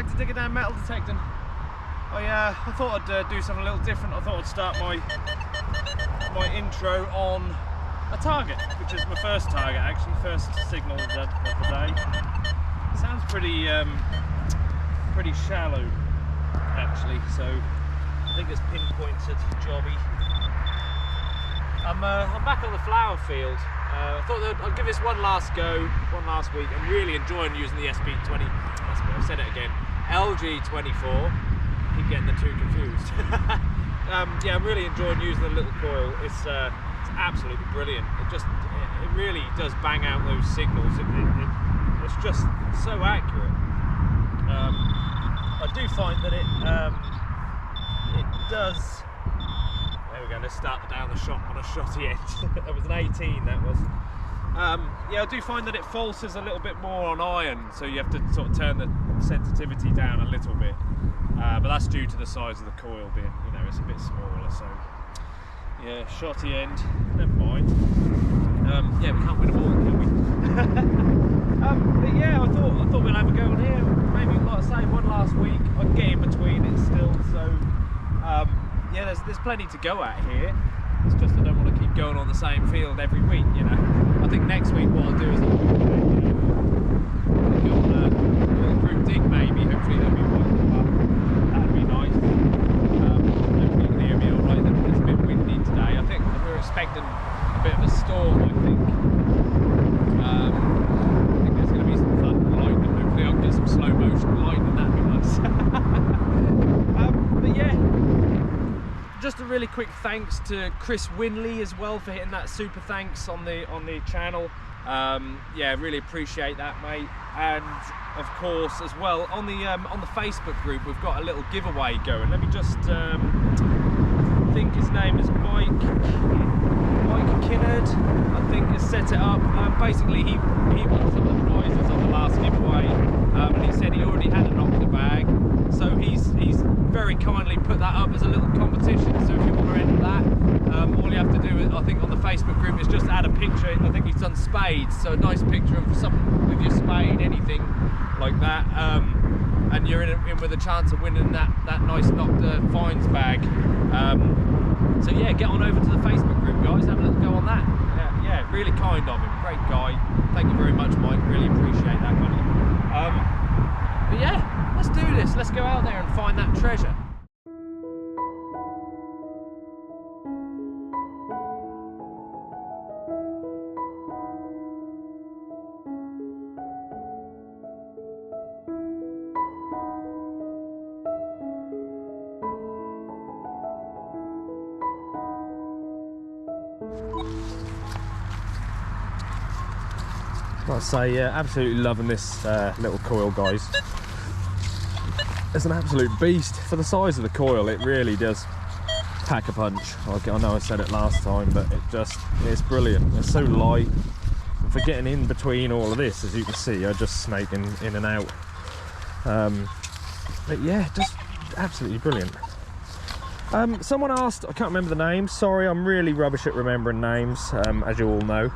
back to digging down metal detecting. I thought I'd do something a little different. I thought I'd start my intro on a target, which is my first target actually, first signal of the day. It sounds pretty shallow actually, so I think it's pinpointed jobby. I'm back on the flower field. I thought that I'd give this one last go, one last week. I'm really enjoying using the I've said it again, LG24. Keep getting the two confused. Yeah, I'm really enjoying using the little coil. It's absolutely brilliant. It really does bang out those signals. It's just so accurate. I do find that it does. There we go. Let's start down the shot on a shotty end. That was an 18. That was. Yeah, I do find that it falses a little bit more on iron, so you have to sort of turn the sensitivity down a little bit. But that's due to the size of the coil being, you know, it's a bit smaller. So yeah, shotty end. Never mind. Yeah, we can't win them all, can we? But yeah, I thought we'd have a go on here. Maybe, like I say, one last week. I can get in between it still. So yeah, there's plenty to go at here. It's just I don't want to keep going on the same field every week, you know. I think next week what I'll do is I'll go on a little group dig maybe. Hopefully there'll be one. That'd be nice. Hopefully you can hear me alright. It's a bit windy today. I think we're expecting a bit of a storm, I think. I think there's going to be some thunder and lightning. Hopefully I can get some slow motion lightning. That'd be nice. But yeah. Just a really quick thanks to Chris Winley as well for hitting that super thanks on the channel. Yeah, really appreciate that, mate. And of course, as well on the Facebook group, we've got a little giveaway going. Let me just think his name is Mike Kinnard. I think has set it up. Basically, he won some of the prizes on the last giveaway, and he said he already had a Nokta bag. So he's very kindly put that up as a little competition. So if you want to enter that, all you have to do, I think, on the Facebook group is just add a picture. I think he's done spades, so a nice picture of something with your spade, anything like that, and you're in with a chance of winning that nice Nokta finds bag. So yeah, get on over to the Facebook group, guys. Have a little go on that. Yeah, really kind of him. Great guy. Thank you very much, Mike. Really appreciate that, buddy. But yeah, let's do this. Let's go out there and find that treasure. I'd say, yeah, absolutely loving this little coil, guys. It's an absolute beast for the size of the coil. It really does pack a punch. I know I said it last time, but it's brilliant. It's so light. And for getting in between all of this, as you can see, I'm just snaking in and out. But yeah, just absolutely brilliant. Someone asked, I can't remember the name, sorry, I'm really rubbish at remembering names, as you all know.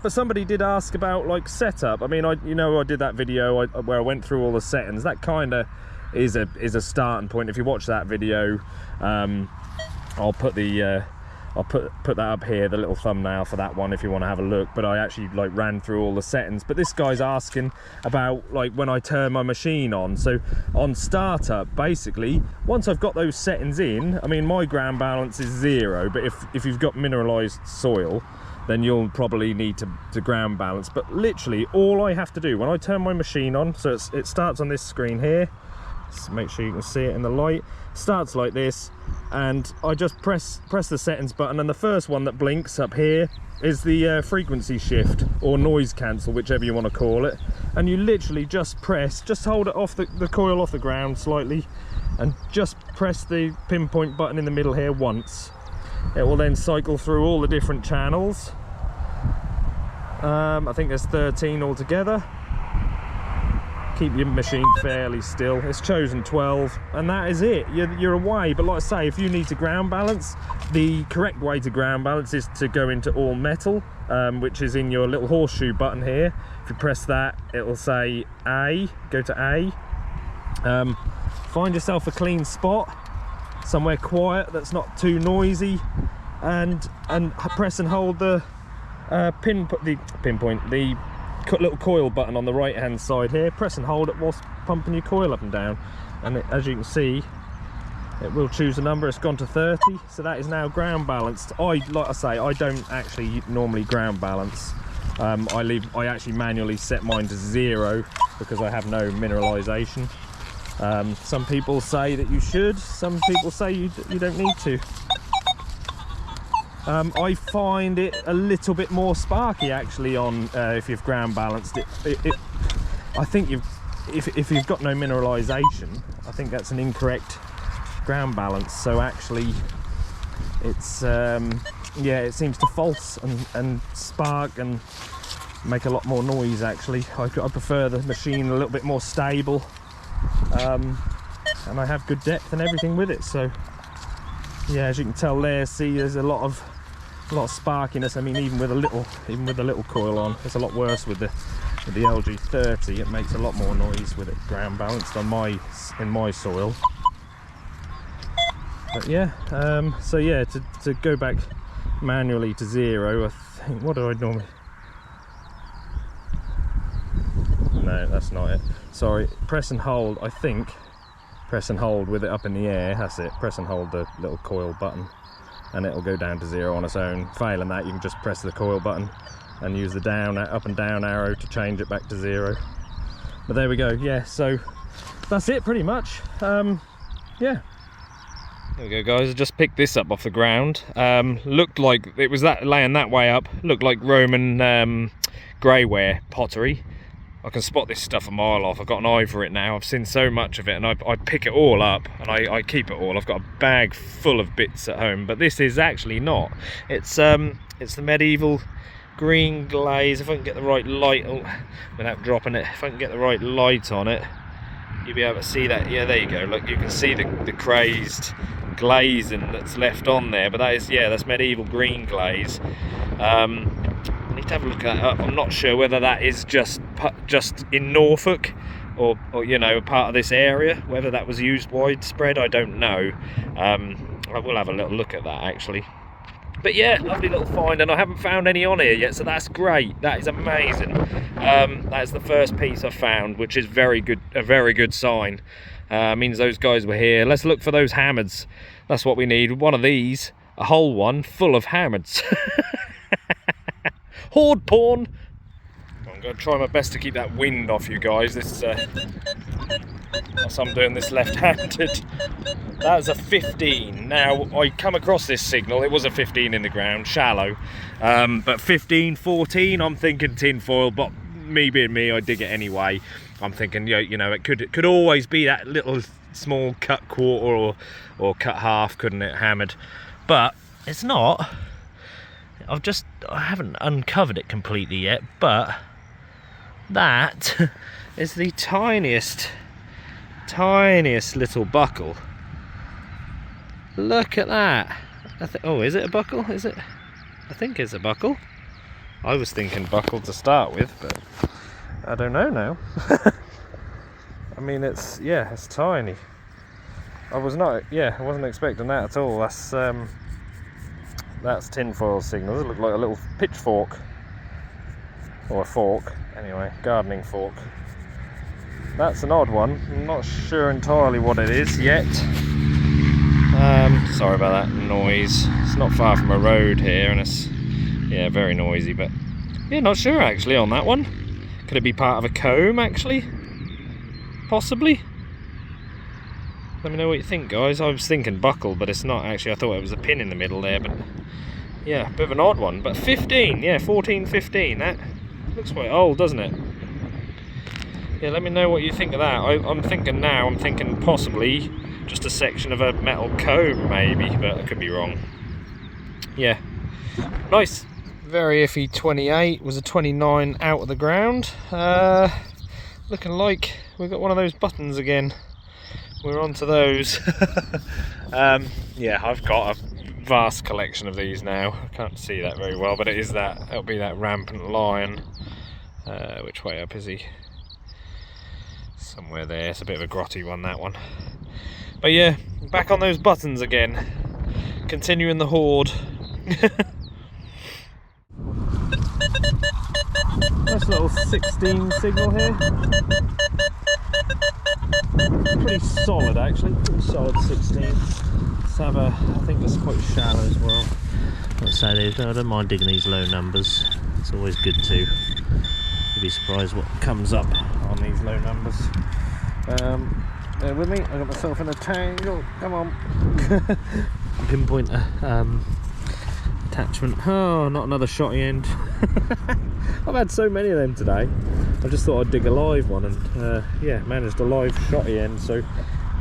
But somebody did ask about like setup. I mean, I did that video where I went through all the settings. That kind of is a starting point. If you watch that video, I'll put that up here, the little thumbnail for that one if you want to have a look. But I actually like ran through all the settings. But this guy's asking about like when I turn my machine on. So on startup, basically, once I've got those settings in, I mean, my ground balance is 0, but if you've got mineralized soil, then you'll probably need to ground balance. But literally all I have to do when I turn my machine on, so it starts on this screen here. Let's make sure you can see it in the light. Starts like this, and I just press the settings button, and the first one that blinks up here is the frequency shift or noise cancel, whichever you want to call it. And you literally just hold it off the coil off the ground slightly, and just press the pinpoint button in the middle here once. It will then cycle through all the different channels. I think there's 13 altogether. Keep your machine fairly still. It's chosen 12, and that is it. You're away. But like I say, if you need to ground balance, the correct way to ground balance is to go into all metal, which is in your little horseshoe button here. If you press that, it will say A, go to A, Find yourself a clean spot, somewhere quiet that's not too noisy, and press and hold the the little coil button on the right hand side here. Press and hold it whilst pumping your coil up and down, and as you can see, it will choose a number. It's gone to 30, so that is now ground balanced. Like I say, I don't actually normally ground balance. I actually manually set mine to 0 because I have no mineralization. Some people say that you should, some people say you don't need to. I find it a little bit more sparky actually on if you've ground balanced it. I think if you've got no mineralization, I think that's an incorrect ground balance. So actually it's yeah, it seems to false and spark and make a lot more noise actually. I prefer the machine a little bit more stable, and I have good depth and everything with it. So yeah, as you can tell there, see there's a lot of sparkiness. I mean, even with the little coil on, it's a lot worse with the LG30. It makes a lot more noise with it ground balanced on in my soil. But yeah, so yeah, to go back manually to 0, I think, what do I normally? No, that's not it. Sorry, press and hold. I think press and hold with it up in the air. That's it. Press and hold the little coil button, and it'll go down to 0 on its own. Failing that, you can just press the coil button and use the up and down arrow to change it back to 0. But there we go. Yeah, so that's it pretty much. Yeah. There we go, guys. I just picked this up off the ground. Looked like it was laying that way up. Looked like Roman greyware pottery. I can spot this stuff a mile off. I've got an eye for it now. I've seen so much of it, and I pick it all up and I keep it all. I've got a bag full of bits at home, but this is actually not. It's the medieval green glaze. If I can get the right light, without dropping it, if I can get the right light on it, you'll be able to see that. Yeah, there you go. Look, you can see the crazed glazing that's left on there, but that is, yeah, that's medieval green glaze. I need to have a look at that up. I'm not sure whether that is just in Norfolk or you know, part of this area, whether that was used widespread, I don't know. I will have a little look at that actually. But yeah, lovely little find, and I haven't found any on here yet, so that's great. That is amazing. That's the first piece I found, which is very good, a very good sign. Means those guys were here. Let's look for those hammers. That's what we need. One of these, a whole one full of hammers. Horde porn. I'm going to try my best to keep that wind off you guys. This whilst I'm doing this left-handed. That was a 15. Now I come across this signal. It was a 15 in the ground, shallow, but 15, 14. I'm thinking tin foil, but me being me, I dig it anyway. I'm thinking, you know, it could always be that little small cut quarter or cut half, couldn't it, hammered? But it's not. I haven't uncovered it completely yet, but that is the tiniest little buckle. Look at that. Oh, is it a buckle? Is it? I think it's a buckle. I was thinking buckle to start with, but I don't know now. I mean, it's tiny. I wasn't expecting that at all. That's tinfoil signal. It looked like a little pitchfork or a fork. Anyway, gardening fork. That's an odd one. I'm not sure entirely what it is yet. Sorry about that noise. It's not far from a road here, and it's very noisy. But yeah, not sure actually on that one. Could it be part of a comb actually? Possibly. Let me know what you think, guys. I was thinking buckle, but it's not actually. I thought it was a pin in the middle there, but yeah, a bit of an odd one. But 15, yeah, 14, 15. That looks quite old, doesn't it? Yeah, let me know what you think of that. I'm thinking possibly just a section of a metal comb, maybe, but I could be wrong. Yeah, nice. Very iffy 28, was a 29 out of the ground. Looking like we've got one of those buttons again. We're on to those. Yeah, I've got a vast collection of these now. I can't see that very well, but it'll be that rampant lion. Which way up is he? Somewhere there, it's a bit of a grotty one, that one. But yeah, back on those buttons again. Continuing the horde. Nice little 16 signal here. Pretty solid actually, pretty solid 16. Let's have a, I think it's quite shallow as well. Let's say these, I don't mind digging these low numbers. It's always good to. You'd be surprised what comes up on these low numbers. Bear with me, I got myself in a tangle. Come on. Pinpoint attachment. Oh, not another shotty end. I've had so many of them today. I just thought I'd dig a live one, and yeah, managed a live shotty end. So,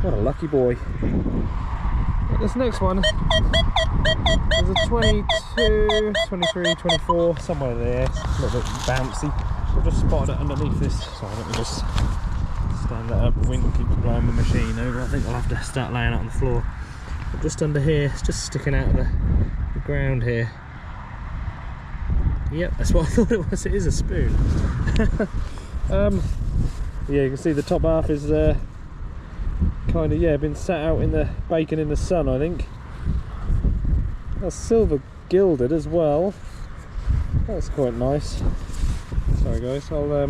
what a lucky boy. But this next one is a 22, 23, 24, somewhere there. A little bit bouncy. I've just spotted it underneath this. Sorry, let me just stand that up. Wind keeps blowing the machine over. I think I'll have to start laying it on the floor. But just under here, it's just sticking out of the ground here. Yep, that's what I thought it was. It is a spoon. Yeah, you can see the top half is kind of, yeah, been sat out in the baking in the sun, I think. That's silver gilded as well. That's quite nice. Sorry guys, I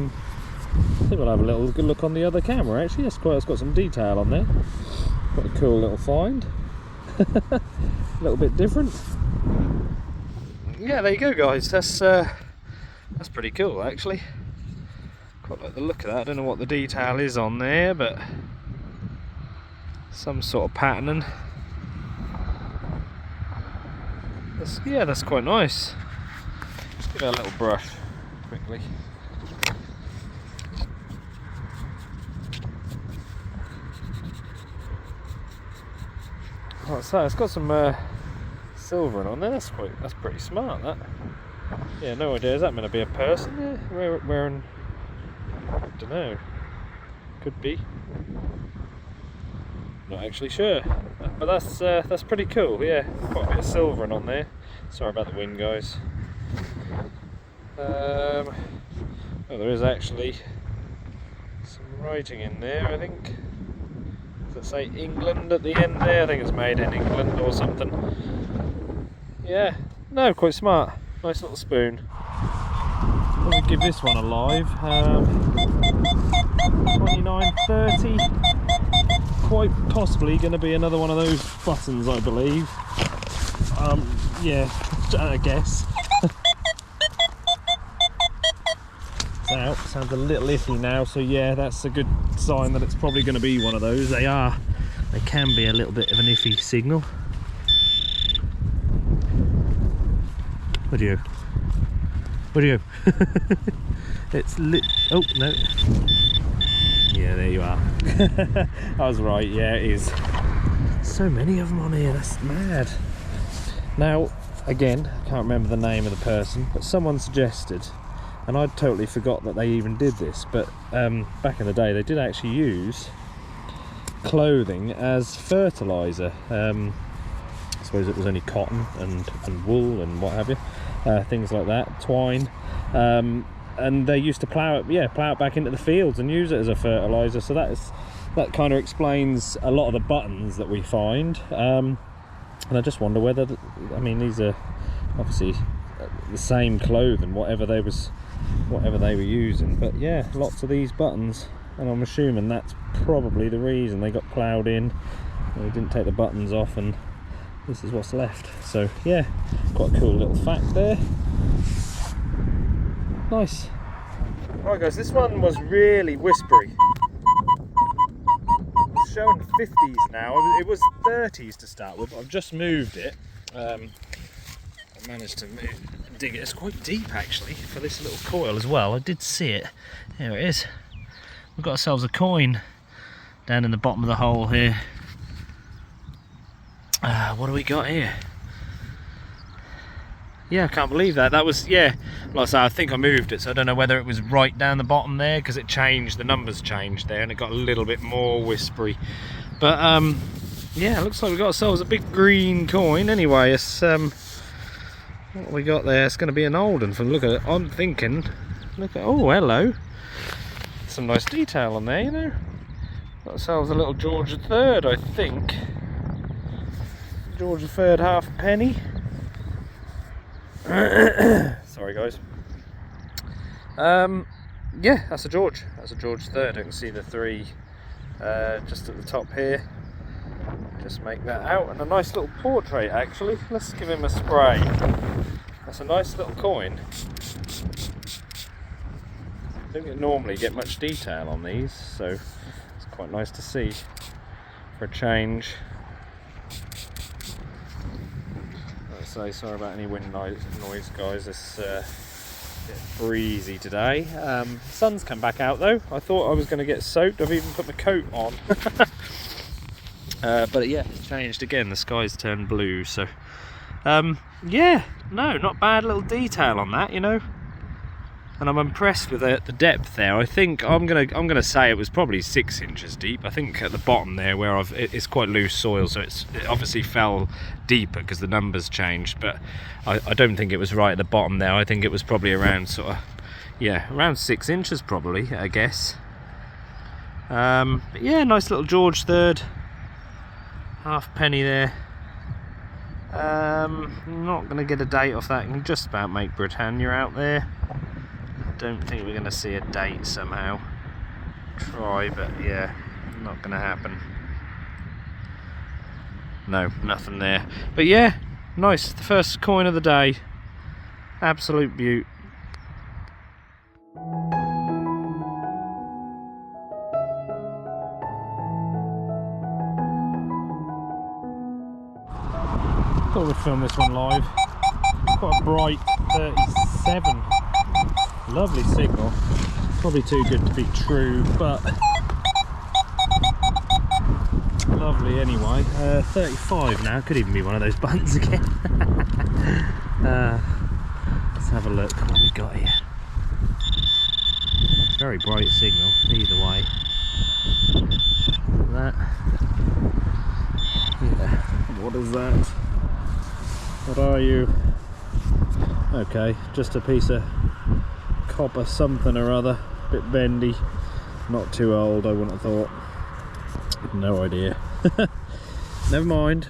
think we'll have a little good look on the other camera actually. It's got some detail on there. Quite a cool little find. A little bit different. Yeah, there you go guys, that's pretty cool actually. Quite like the look of that. I don't know what the detail is on there, but some sort of patterning. Yeah, that's quite nice. Just give it a little brush quickly. Like I say, it's got some silvering on there. That's pretty smart. That. Yeah, no idea. Is that meant to be a person? Yeah, wearing. I don't know. Could be. Not actually sure. But that's pretty cool. Yeah, quite a bit of silvering on there. Sorry about the wind, guys. Oh, there is actually some writing in there, I think. Does it say England at the end there? I think it's made in England or something. Yeah, no, quite smart. Nice little spoon. Let me give this one a live. 2930. Quite possibly going to be another one of those buttons, I believe. Yeah, I guess. It's out. Sounds a little iffy now, so yeah, that's a good sign that it's probably going to be one of those. They can be a little bit of an iffy signal. What do you? It's lit. Oh no. Yeah, there you are. I was right. Yeah, it is. So many of them on here. That's mad. Now, again, I can't remember the name of the person, but someone suggested, and I'd totally forgot that they even did this, but back in the day they did actually use clothing as fertilizer. I suppose it was only cotton and wool and what have you, things like that, twine, and they used to plough it back into the fields and use it as a fertilizer. So that kind of explains a lot of the buttons that we find. And I just wonder whether, I mean, these are obviously the same clothing, whatever they were using. But yeah, lots of these buttons, and I'm assuming that's probably the reason they got ploughed in. They didn't take the buttons off, and this is what's left. So yeah, quite a cool little fact there. Nice. Right guys, this one was really whispery. It's showing 50s now. It was 30s to start with, but I've just moved it. I managed to dig it. It's quite deep actually for this little coil as well. I did see it. Here it is. We've got ourselves a coin down in the bottom of the hole here. What do we got here? Yeah, I can't believe that. That was, yeah, like I say, I think I moved it, so I don't know whether it was right down the bottom there, because it changed, the numbers changed there, and it got a little bit more whispery. But yeah, it looks like we got ourselves a big green coin. Anyway, it's what we got there. It's going to be an old one. From look at it, I'm thinking, look at, oh hello, some nice detail on there, you know. Got ourselves a little George III, I think. George III half penny. Sorry guys. Yeah, that's a George. That's a George III. I can see the 3 just at the top here. Just make that out, and a nice little portrait actually. Let's give him a spray. That's a nice little coin. I don't normally get much detail on these, so it's quite nice to see for a change. Like I say, sorry about any wind noise guys, it's a bit breezy today. Sun's come back out though. I thought I was going to get soaked. I've even put my coat on. But yeah, it's changed again. The sky's turned blue, so yeah, no, not bad little detail on that, you know. And I'm impressed with the depth there. I think I'm gonna say it was probably 6 inches deep. I think at the bottom there, where it's quite loose soil, so it obviously fell deeper because the numbers changed. But I don't think it was right at the bottom there. I think it was probably around sort of, yeah, around 6 inches probably, I guess. But yeah, nice little George III, half penny there. Not gonna get a date off that. You can just about make Britannia out there. Don't think we're going to see a date somehow. Try, but yeah, not going to happen. No, nothing there. But yeah, nice. The first coin of the day. Absolute beaut. Thought we'd film this one live. Quite a bright 37. Lovely signal. Probably too good to be true, but lovely anyway. 35 now. Could even be one of those buttons again. Let's have a look what we got here. Very bright signal either way. That. Yeah. What is that? What are you? Okay, just a piece of copper something or other, a bit bendy, not too old I wouldn't have thought. No idea. Never mind.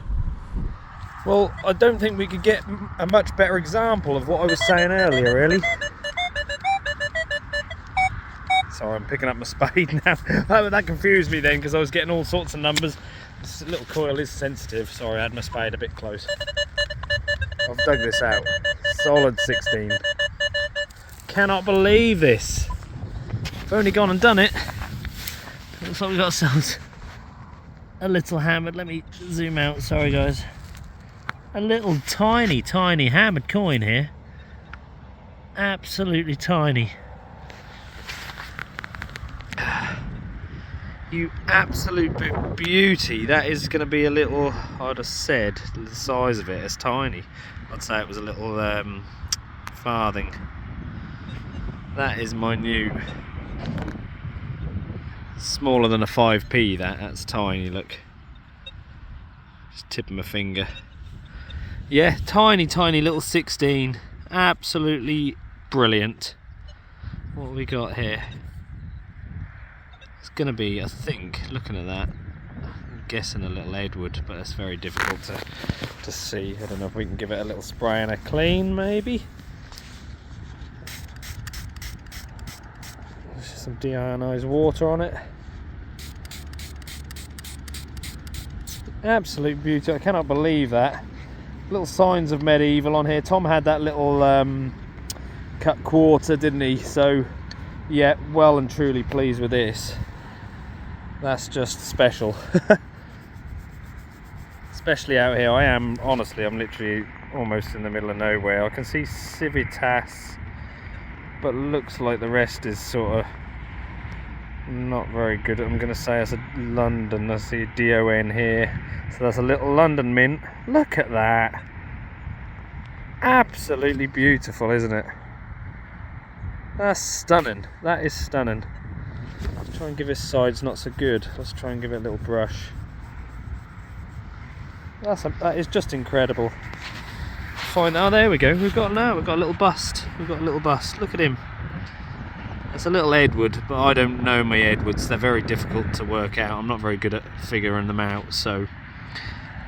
Well, I don't think we could get a much better example of what I was saying earlier, really. Sorry, I'm picking up my spade now. That confused me then because I was getting all sorts of numbers. This little coil is sensitive. Sorry, I had my spade a bit close. I've dug this out. Solid 16. Cannot believe this. I've only gone and done it. Looks like we've got ourselves a little hammered. Let me zoom out, sorry guys. A little tiny hammered coin here. Absolutely tiny. You absolute beauty. That is going to be a little, I'd have said, the size of it is tiny. I'd say it was a little farthing. That is minute. Smaller than a 5p that's tiny, look. Just tipping my finger. Yeah, tiny little 16. Absolutely brilliant. What have we got here? It's gonna be, I think, looking at that, I'm guessing a little Edward, but it's very difficult to see. I don't know if we can give it a little spray and a clean, maybe. Some deionized water on it. Absolute beauty. I cannot believe that. Little signs of medieval on here. Tom had that little cut quarter, didn't he? So yeah, well and truly pleased with this. That's just special. Especially out here. I'm literally almost in the middle of nowhere. I can see Civitas, but looks like the rest is sort of not very good. I'm going to say it's a London. I see DON here, so that's a little London mint. Look at that. Absolutely beautiful, isn't it? That's stunning. That is stunning. Let's try and give his sides not so good. Let's try and give it a little brush. That is just incredible. Fine. Oh, there we go. We've got a little bust. Look at him. It's a little Edward, but I don't know my Edwards. They're very difficult to work out. I'm not very good at figuring them out, so.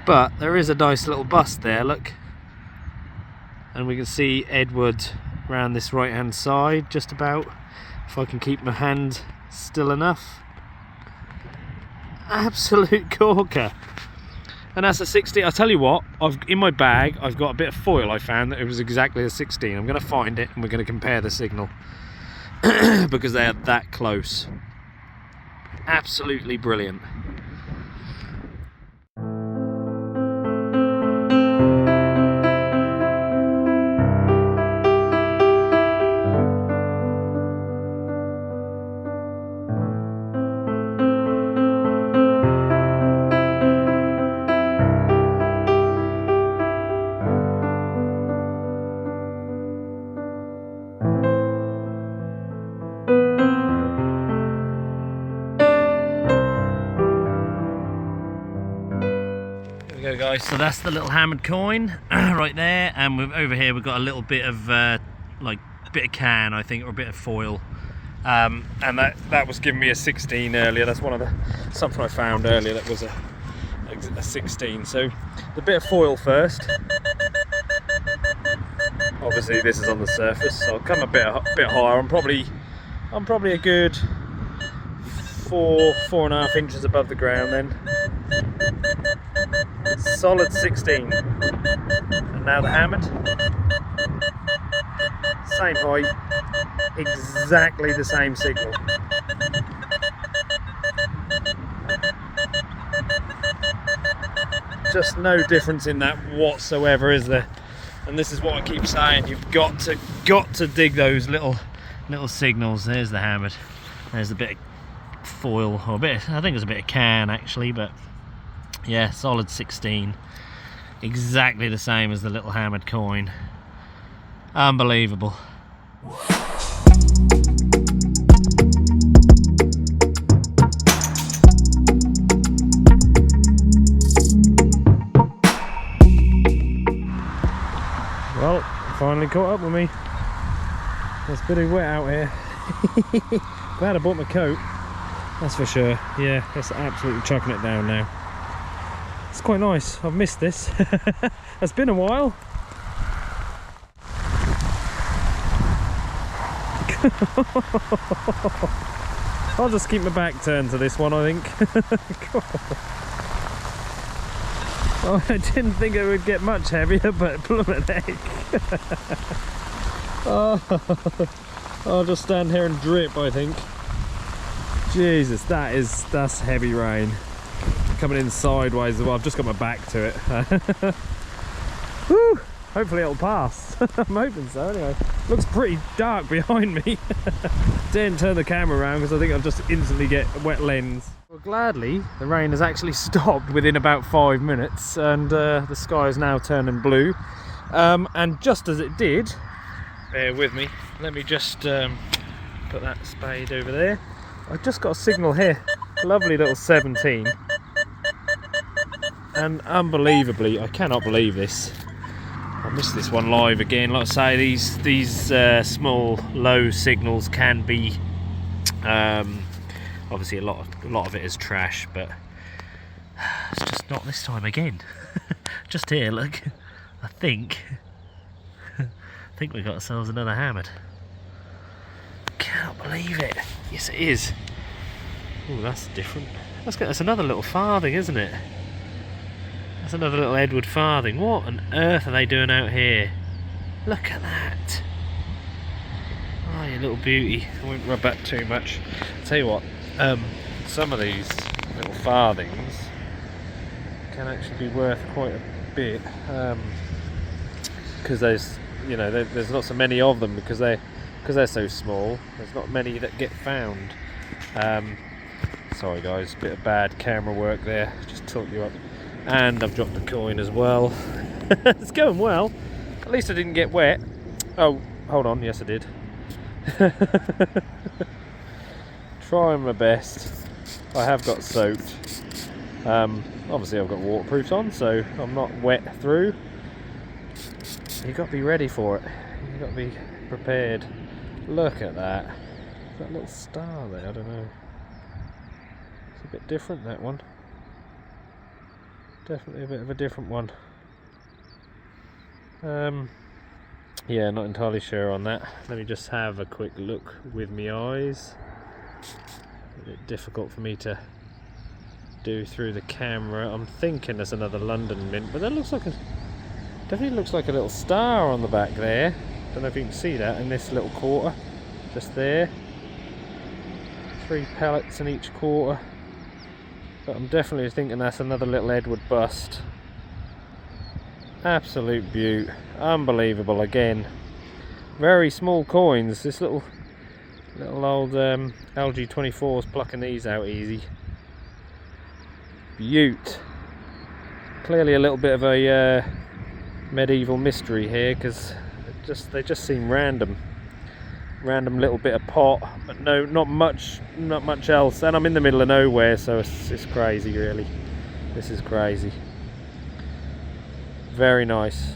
But there is a nice little bust there, look. And we can see Edward around this right hand side, just about. If I can keep my hand still enough. Absolute corker. And that's a 16. I'll tell you what, in my bag I've got a bit of foil. I found that it was exactly a 16. I'm going to find it and we're going to compare the signal. Because they are that close. Absolutely brilliant. Guys, so that's the little hammered coin right there, and over here we've got a little bit of like bit of can, I think, or a bit of foil, and that was giving me a 16 earlier. That's one of the something I found earlier that was a 16. So the bit of foil first. Obviously this is on the surface, so I'll come a bit higher. I'm probably a good 4.5 inches above the ground then. Solid 16. And now the hammered. Same height. Exactly the same signal. Just no difference in that whatsoever, is there? And this is what I keep saying, you've got to dig those little signals. There's the hammered. There's a bit of foil, or a bit, I think there's a bit of can actually, but yeah, solid 16. Exactly the same as the little hammered coin. Unbelievable. Well, finally caught up with me. It's pretty wet out here. Glad I bought my coat, that's for sure. Yeah, it's absolutely chucking it down now. It's quite nice. I've missed this. It's been a while. I'll just keep my back turned to this one, I think. Oh, I didn't think it would get much heavier, but blooming heck. Oh, I'll just stand here and drip, I think. Jesus, that's heavy rain. Coming in sideways. Well, I've just got my back to it. Woo! Hopefully it'll pass. I'm hoping so anyway. Looks pretty dark behind me. Didn't turn the camera around because I think I'll just instantly get a wet lens. Well, gladly the rain has actually stopped within about 5 minutes, and the sky is now turning blue. And just as it did, bear with me, let me just put that spade over there. I just got a signal here. Lovely little 17. And unbelievably, I cannot believe this. I missed this one live again. Like I say, these small low signals can be obviously a lot of it is trash, but it's just not this time again. Just here, look. I think we got ourselves another hammered. Can't believe it. Yes, it is. Oh, that's different. That's another little farthing, isn't it? That's another little Edward farthing. What on earth are they doing out here? Look at that. Oh, you little beauty. I won't rub that too much. I'll tell you what, some of these little farthings can actually be worth quite a bit, because there's not so many of them, because they're so small. There's not many that get found. Sorry guys, a bit of bad camera work there. Just tilt you up. And I've dropped the coin as well. It's going well. At least I didn't get wet. Oh, hold on. Yes, I did. Trying my best. I have got soaked. Obviously I've got waterproofs on, so I'm not wet through. You've got to be ready for it. You've got to be prepared. Look at that. That little star there, I don't know. It's a bit different, that one. Definitely a bit of a different one. Yeah, not entirely sure on that. Let me just have a quick look with my eyes. A bit difficult for me to do through the camera. I'm thinking there's another London mint, but that looks like definitely looks like a little star on the back there. Don't know if you can see that in this little quarter, just there. 3 pellets in each quarter. But I'm definitely thinking that's another little Edward bust. Absolute beaut. Unbelievable again. Very small coins. This little old LG24 is plucking these out easy. Beaut. Clearly a little bit of a medieval mystery here, because they just seem random little bit of pot, but no, not much else. And I'm in the middle of nowhere, so it's crazy, really. This is crazy. Very nice.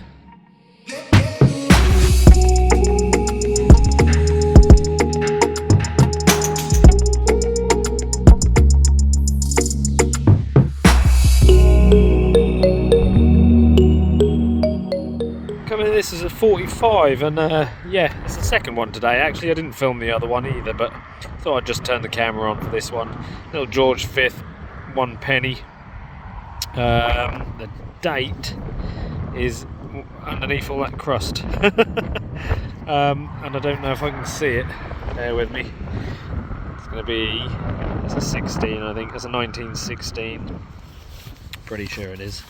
This is a 45, and yeah, it's the second one today. Actually, I didn't film the other one either, but thought I'd just turn the camera on for this one. Little George V, 1 penny. The date is underneath all that crust. And I don't know if I can see it. Bear with me. It's going to be, it's a 16, I think. It's a 1916. Pretty sure it is.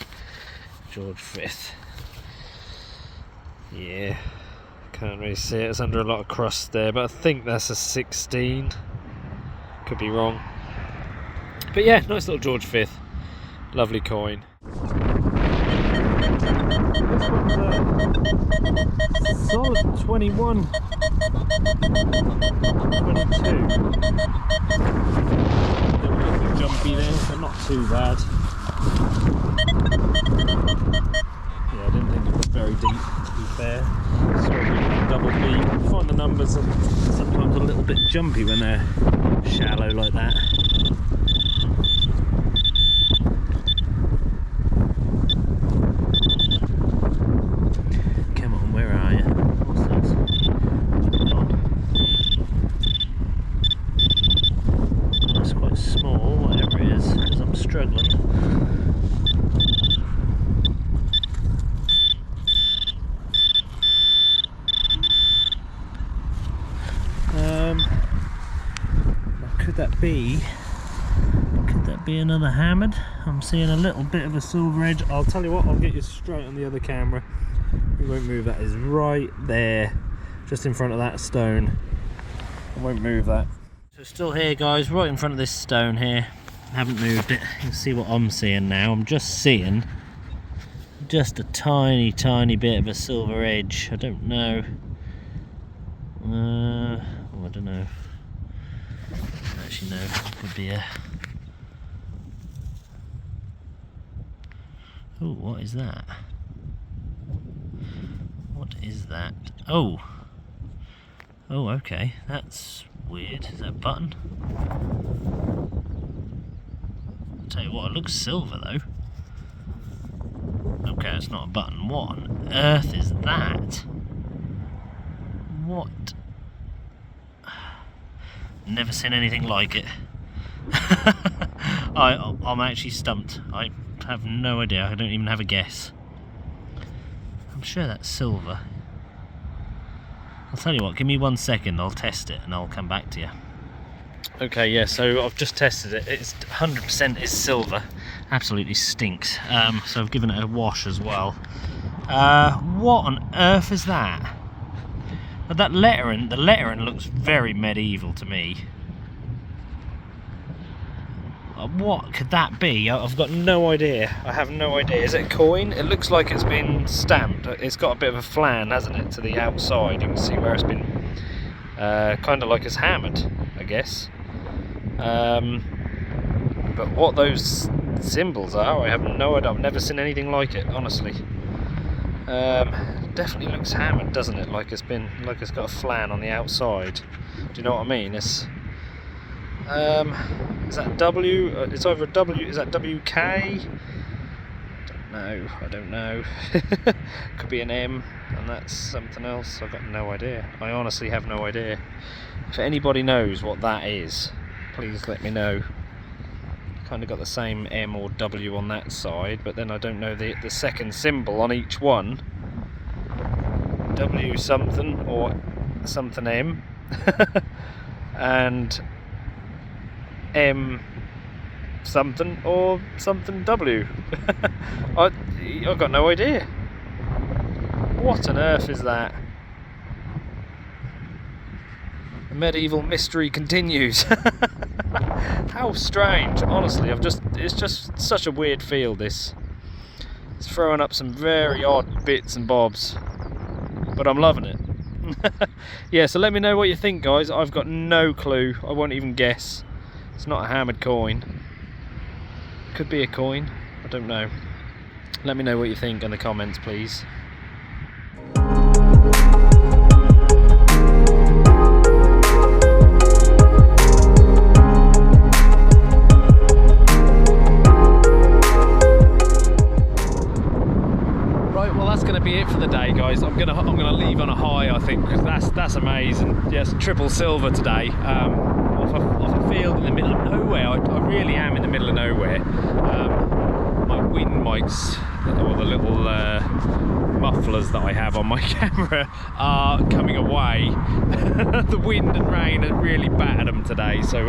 George V. Yeah, can't really see it. It's under a lot of crust there, but I think that's a 16. Could be wrong. But yeah, nice little George V. Lovely coin. This one's a solid 21. 22. A little bit jumpy there, but not too bad. Yeah, I didn't think it was very deep, to be fair. So double beam. Find the numbers are sometimes a little bit jumpy when they're shallow like that. Come on, where are you? What's this? That's quite small, whatever it is, because I'm struggling. Could that be another hammered? I'm seeing a little bit of a silver edge. I'll tell you what, I'll get you straight on the other camera. We won't move. That is right there, just in front of that stone. I won't move that. So still here, guys, right in front of this stone here. I haven't moved it. You can see what I'm seeing now. I'm just seeing just a tiny bit of a silver edge. I don't know. I don't know. Actually, no, it could be a... Oh, what is that? What is that? Oh! Oh, okay, that's weird. Is that a button? I'll tell you what, it looks silver though. Okay, it's not a button. What on earth is that? What? Never seen anything like it. I'm actually stumped. I have no idea. I don't even have a guess. I'm sure that's silver. I'll tell you what, give me 1 second, I'll test it and I'll come back to you. Okay, yeah, so I've just tested it. It's 100% is silver. Absolutely stinks. So I've given it a wash as well. What on earth is that? But that lettering, the lettering looks very medieval to me. What could that be? I've got no idea. I have no idea. Is it a coin? It looks like it's been stamped. It's got a bit of a flan, hasn't it, to the outside. You can see where it's been kind of like it's hammered, I guess. But what those symbols are, I have no idea. I've never seen anything like it, honestly. definitely looks hammered, doesn't it? Like it's got a flan on the outside. Do you know what I mean? It's is that W? It's either a W. Is that WK? I don't know. Could be an M, and that's something else. I've got no idea. I honestly have no idea. If anybody knows what that is, please let me know. Kind of got the same M or W on that side, but then I don't know the second symbol on each one. W something or something M and M something or something W. I've got no idea. What on earth is that? The medieval mystery continues. How strange, honestly. It's just such a weird field, this. It's throwing up some very odd bits and bobs, but I'm loving it. Yeah, so let me know what you think, guys. I've got no clue. I won't even guess. It's not a hammered coin. Could be a coin. I don't know. Let me know what you think in the comments, please. Be it for the day, guys. I'm gonna leave on a high, I think, because that's amazing. Yes, triple silver today. Off a field in the middle of nowhere. I really am in the middle of nowhere. My wind mics, or the little mufflers that I have on my camera, are coming away. The wind and rain have really battered them today, so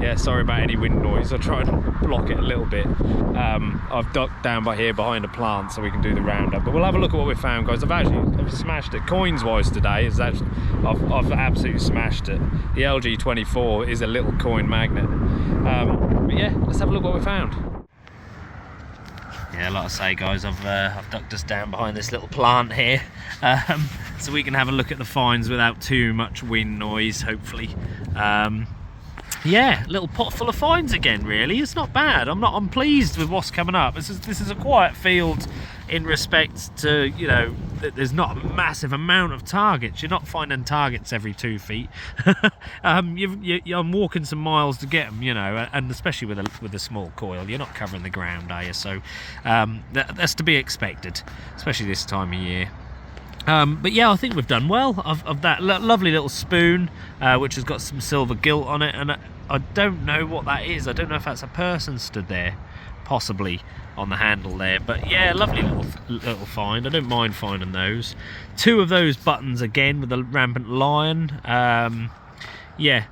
yeah, sorry about any wind noise. I'll try and block it a little bit. I've ducked down by here behind a plant so we can do the roundup, but we'll have a look at what we found, guys. I've smashed it coins wise today. I've absolutely smashed it. The LG24 is a little coin magnet. But yeah, let's have a look what we found. Yeah, like I say, guys, I've ducked us down behind this little plant here, so we can have a look at the finds without too much wind noise, hopefully. Yeah, little pot full of finds again, really. It's not bad. I'm pleased with what's coming up. This is a quiet field in respect to, you know, there's not a massive amount of targets. You're not finding targets every 2 feet. I'm walking some miles to get them, you know, and especially with a small coil, you're not covering the ground, are you? So that's to be expected, especially this time of year. But yeah, I think we've done well. Of that lovely little spoon, which has got some silver gilt on it, and I don't know what that is. I don't know if that's a person stood there, possibly on the handle there. But yeah, lovely little find. I don't mind finding those. 2 of those buttons again with the rampant lion. Yeah,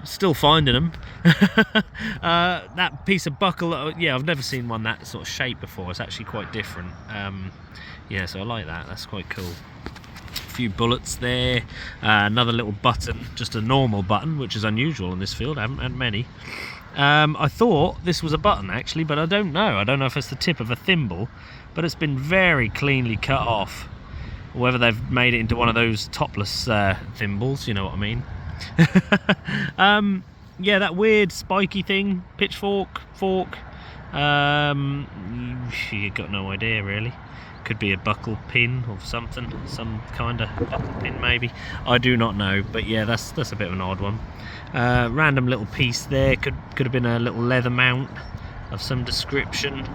still finding them. That piece of buckle, yeah, I've never seen one that sort of shape before. It's actually quite different. Yeah, so I like that. That's quite cool. A few bullets there. Another little button, just a normal button, which is unusual in this field. I haven't had many. I thought this was a button actually, but I don't know. I don't know if it's the tip of a thimble, but it's been very cleanly cut off. Or whether they've made it into one of those topless thimbles, you know what I mean. Yeah, that weird spiky thing, pitchfork, fork. You got no idea really. Could be a buckle pin or something, some kind of buckle pin maybe. I do not know, but yeah, that's a bit of an odd one. Random little piece there. Could have been a little leather mount of some description.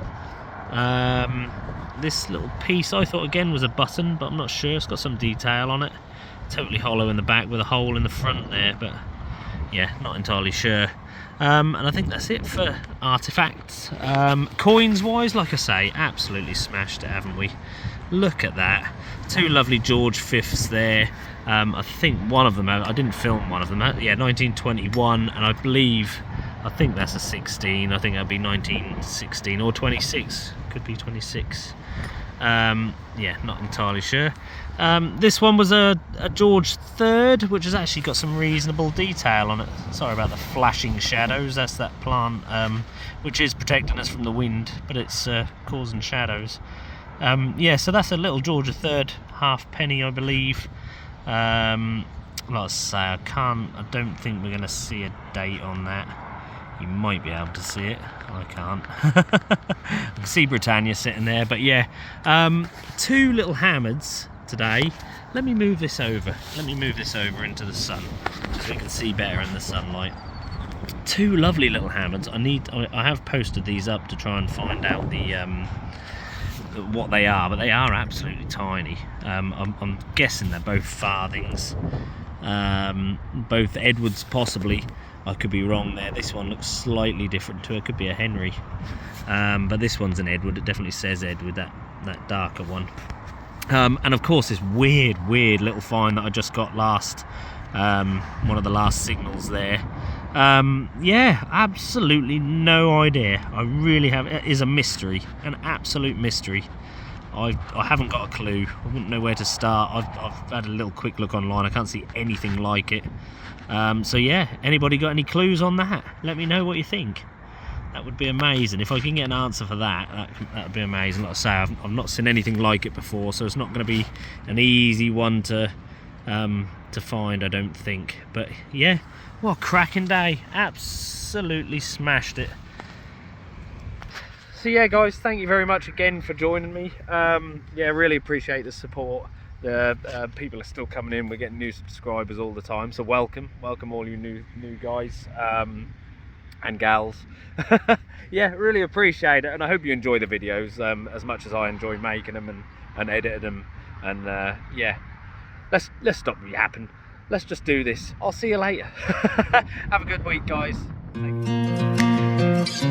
This little piece I thought again was a button, but I'm not sure. It's got some detail on it. Totally hollow in the back with a hole in the front there, but yeah, not entirely sure. And I think that's it for artifacts. Coins wise, like I say, absolutely smashed it, haven't we? Look at that. 2 lovely George V's there. I think one of them, I didn't film one of them, yeah, 1921, and I think that's a 16. I think that'd be 1916 or 26, could be 26. Yeah, not entirely sure. This one was a George III, which has actually got some reasonable detail on it. Sorry about the flashing shadows. That's that plant, which is protecting us from the wind, but it's causing shadows. Yeah, so that's a little George III halfpenny, I believe. Like I say, I don't think we're going to see a date on that. You might be able to see it. I can't. I can see Britannia sitting there, but yeah, 2 little hammers today. Let me move this over. Let me move this over into the sun so we can see better in the sunlight. Two lovely little hammers. I have posted these up to try and find out the what they are, but they are absolutely tiny. I'm guessing they're both farthings, both Edwards possibly. I could be wrong there. This one looks slightly different to it. Could be a Henry, but this one's an Edward. It definitely says Edward, that darker one. And of course this weird little find that I just got last, one of the last signals there. Yeah, absolutely no idea. I really have. It is a mystery, an absolute mystery. I haven't got a clue. I wouldn't know where to start. I've had a little quick look online. I can't see anything like it. So yeah, anybody got any clues on that? Let me know what you think. That would be amazing. If I can get an answer for that would be amazing. Like I say, I've not seen anything like it before, so it's not going to be an easy one to find, I don't think. But yeah, what a cracking day. Absolutely smashed it. So yeah guys, thank you very much again for joining me. Yeah, really appreciate the support. The people are still coming in. We're getting new subscribers all the time, so welcome all you new guys and gals. Yeah, really appreciate it, and I hope you enjoy the videos as much as I enjoy making them and editing them. And yeah, let's stop yapping. Let's just do this. I'll see you later. Have a good week, guys. Thanks.